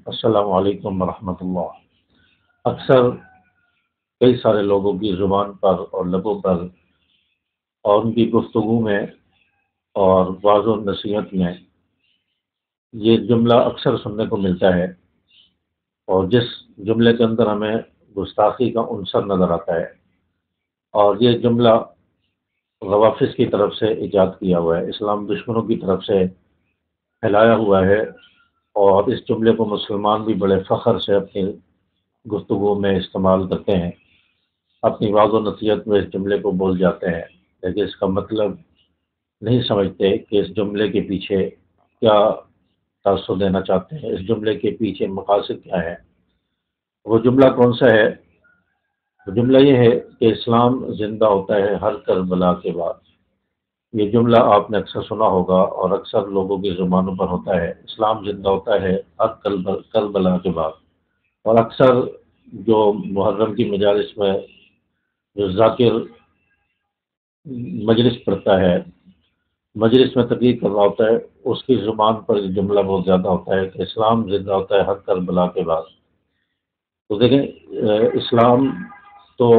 السلام علیکم ورحمۃ اللہ۔ اکثر کئی سارے لوگوں کی زبان پر اور لبوں پر اور ان کی گفتگو میں اور وعظ و نصیحت میں یہ جملہ اکثر سننے کو ملتا ہے، اور جس جملے کے اندر ہمیں گستاخی کا عنصر نظر آتا ہے، اور یہ جملہ روافظ کی طرف سے ایجاد کیا ہوا ہے، اسلام دشمنوں کی طرف سے پھیلایا ہوا ہے، اور اس جملے کو مسلمان بھی بڑے فخر سے اپنی گفتگو میں استعمال کرتے ہیں، اپنی وعظ و نصیحت میں اس جملے کو بول جاتے ہیں، لیکن اس کا مطلب نہیں سمجھتے کہ اس جملے کے پیچھے کیا تاثر دینا چاہتے ہیں، اس جملے کے پیچھے مقاصد کیا ہے۔ وہ جملہ کون سا ہے؟ وہ جملہ یہ ہے کہ اسلام زندہ ہوتا ہے ہر کربلا کے بعد۔ یہ جملہ آپ نے اکثر سنا ہوگا اور اکثر لوگوں کی زبانوں پر ہوتا ہے، اسلام زندہ ہوتا ہے ہر کربلا کے بعد۔ اور اکثر جو محرم کی مجالس میں جو ذاکر مجلس پڑھتا ہے، مجلس میں تقریر کر رہا ہوتا ہے، اس کی زبان پر یہ جملہ بہت زیادہ ہوتا ہے کہ اسلام زندہ ہوتا ہے ہر کربلا کے بعد۔ تو دیکھیں، اسلام تو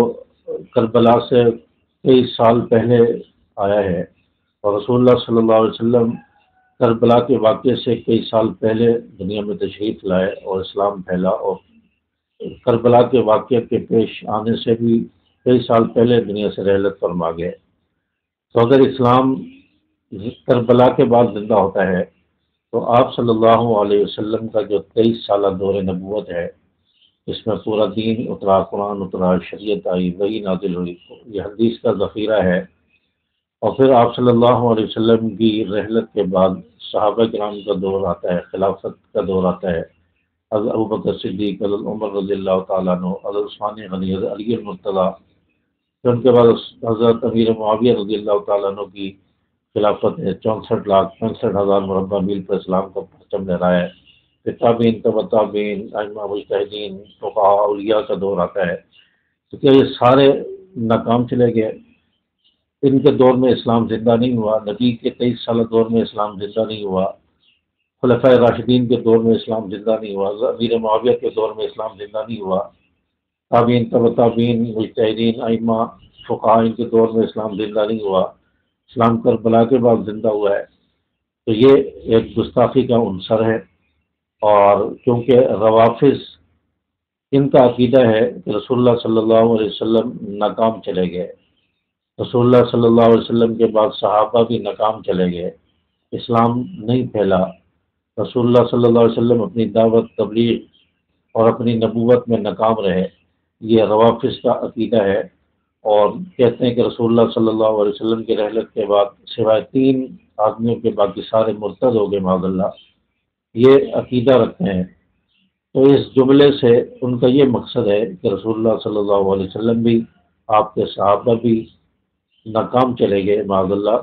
کربلا سے کئی سال پہلے آیا ہے، اور رسول اللہ صلی اللہ علیہ وسلم کربلا کے واقعے سے کئی سال پہلے دنیا میں تشریف لائے اور اسلام پھیلا، اور کربلا کے واقعے کے پیش آنے سے بھی کئی سال پہلے دنیا سے رحلت فرما گئے۔ تو اگر اسلام کربلا کے بعد زندہ ہوتا ہے تو آپ صلی اللہ علیہ وسلم کا جو 23 سالہ دور نبوت ہے، اس میں پورا دین اترا، قرآن اترا، شریعت آئی، وحی نازل ہوئی، یہ حدیث کا ذخیرہ ہے۔ اور پھر آپ صلی اللہ علیہ وسلم کی رحلت کے بعد صحابہ کرام کا دور آتا ہے، خلافت کا دور آتا ہے، حضرت ابوبکر صدیق، حضرت عمر رضی اللہ تعالیٰ عنہ، حضرت عثمان غنی، حضرت علی المرتضیٰ، پھر ان کے بعد حضرت امیر معاویہ رضی اللہ تعالیٰ عنہ کی خلافت ہے، 64,65,000 مربع میل پر اسلام کا پرچم لہرایا ہے۔ پھر تابعین، تبع تابعین، ائمہ مجتہدین، فقہاء، اولیاء کا دور آتا ہے۔ تو کیا یہ سارے ناکام چلے گئے؟ ان کے دور میں اسلام زندہ نہیں ہوا، نبی کے 23 سالہ دور میں اسلام زندہ نہیں ہوا، خلفائے راشدین کے دور میں اسلام زندہ نہیں ہوا، امیر معاویہ کے دور میں اسلام زندہ نہیں ہوا، تابعین، تبع تابعین، مجتہدین، ائمہ، فقہاء، ان کے دور میں اسلام زندہ نہیں ہوا، اسلام کربلا کے بعد زندہ ہوا ہے۔ تو یہ ایک گستاخی کا عنصر ہے، اور کیونکہ روافظ ان کا عقیدہ ہے کہ رسول اللہ صلی اللہ علیہ وسلم ناکام چلے گئے، رسول اللہ صلی اللہ علیہ وسلم کے بعد صحابہ بھی ناکام چلے گئے، اسلام نہیں پھیلا، رسول اللہ صلی اللہ علیہ وسلم اپنی دعوت، تبلیغ اور اپنی نبوت میں ناکام رہے۔ یہ روافظ کا عقیدہ ہے، اور کہتے ہیں کہ رسول اللہ صلی اللہ علیہ وسلم کی رحلت کے بعد سوائے 3 آدمیوں کے باقی سارے مرتد ہو گئے، معاذ اللہ، یہ عقیدہ رکھتے ہیں۔ تو اس جملے سے ان کا یہ مقصد ہے کہ رسول اللہ صلی اللہ علیہ وسلم بھی، آپ کے صحابہ بھی ناکام چلے گئے، معاذ اللہ۔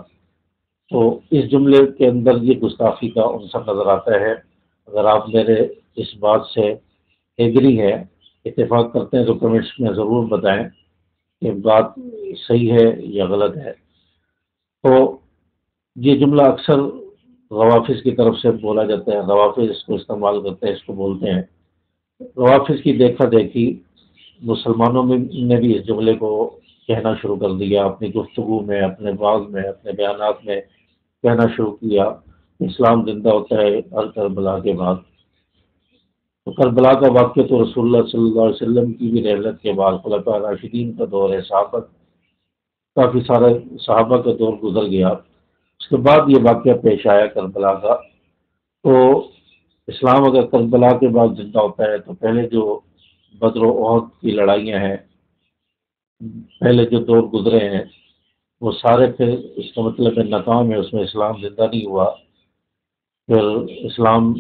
تو اس جملے کے اندر یہ گستاخی کا عنصر نظر آتا ہے۔ اگر آپ میرے اس بات سے ایگری ہے، اتفاق کرتے ہیں، تو کمنٹس میں ضرور بتائیں کہ بات صحیح ہے یا غلط ہے۔ تو یہ جملہ اکثر روافظ کی طرف سے بولا جاتا ہے، روافظ اس کو استعمال کرتے ہیں، اس کو بولتے ہیں۔ روافظ کی دیکھا دیکھی مسلمانوں نے بھی اس جملے کو کہنا شروع کر دیا، اپنی گفتگو میں، اپنے بعض میں، اپنے بیانات میں کہنا شروع کیا، اسلام زندہ ہوتا ہے ہر کربلا کے بعد۔ تو کربلا کا واقعہ تو رسول اللہ صلی اللہ علیہ وسلم کی بھی رحلت کے بعد خلفائے راشدین کا دور ہے، صحابہ، کافی سارے صحابہ کا دور گزر گیا، اس کے بعد یہ واقعہ پیش آیا کربلا کا۔ تو اسلام اگر کربلا کے بعد زندہ ہوتا ہے تو پہلے جو بدر و احد کی لڑائیاں ہیں، پہلے جو دور گزرے ہیں، وہ سارے پھر اس کا مطلب ہے ناکام ہے، اس میں اسلام زندہ نہیں ہوا۔ پھر اسلام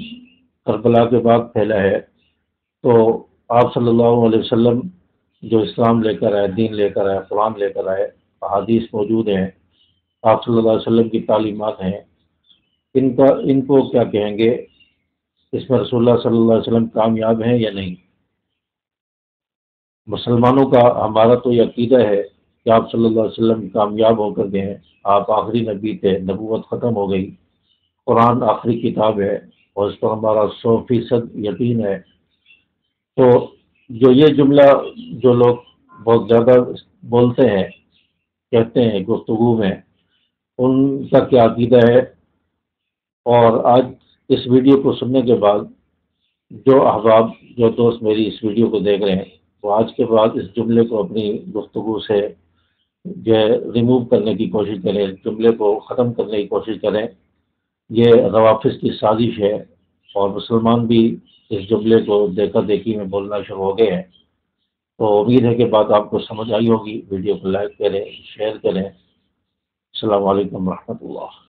کربلا کے بعد پھیلا ہے، تو آپ صلی اللہ علیہ وسلم جو اسلام لے کر آئے، دین لے کر آئے، قرآن لے کر آئے، احادیث موجود ہیں، آپ صلی اللہ علیہ وسلم کی تعلیمات ہیں، ان کو کیا کہیں گے؟ اس میں رسول اللہ صلی اللہ علیہ وسلم کامیاب ہیں یا نہیں؟ مسلمانوں کا، ہمارا تو یہ عقیدہ ہے کہ آپ صلی اللہ علیہ وسلم کامیاب ہو کر گئے ہیں، آپ آخری نبی تھے، نبوت ختم ہو گئی، قرآن آخری کتاب ہے، اور اس پر ہمارا 100% یقین ہے۔ تو جو یہ جملہ جو لوگ بہت زیادہ بولتے ہیں، کہتے ہیں گفتگو میں، ان کا کیا عقیدہ ہے؟ اور آج اس ویڈیو کو سننے کے بعد جو احباب، جو دوست میری اس ویڈیو کو دیکھ رہے ہیں، وہ آج کے بعد اس جملے کو اپنی گفتگو سے جو ہے ریموو کرنے کی کوشش کریں، اس جملے کو ختم کرنے کی کوشش کریں۔ یہ روافظ کی سازش ہے، اور مسلمان بھی اس جملے کو دیکھا دیکھی میں بولنا شروع ہو گئے ہیں۔ تو امید ہے کہ بات آپ کو سمجھ آئی ہوگی۔ ویڈیو کو لائک کریں، شیئر کریں۔ السلام علیکم ورحمۃ اللہ۔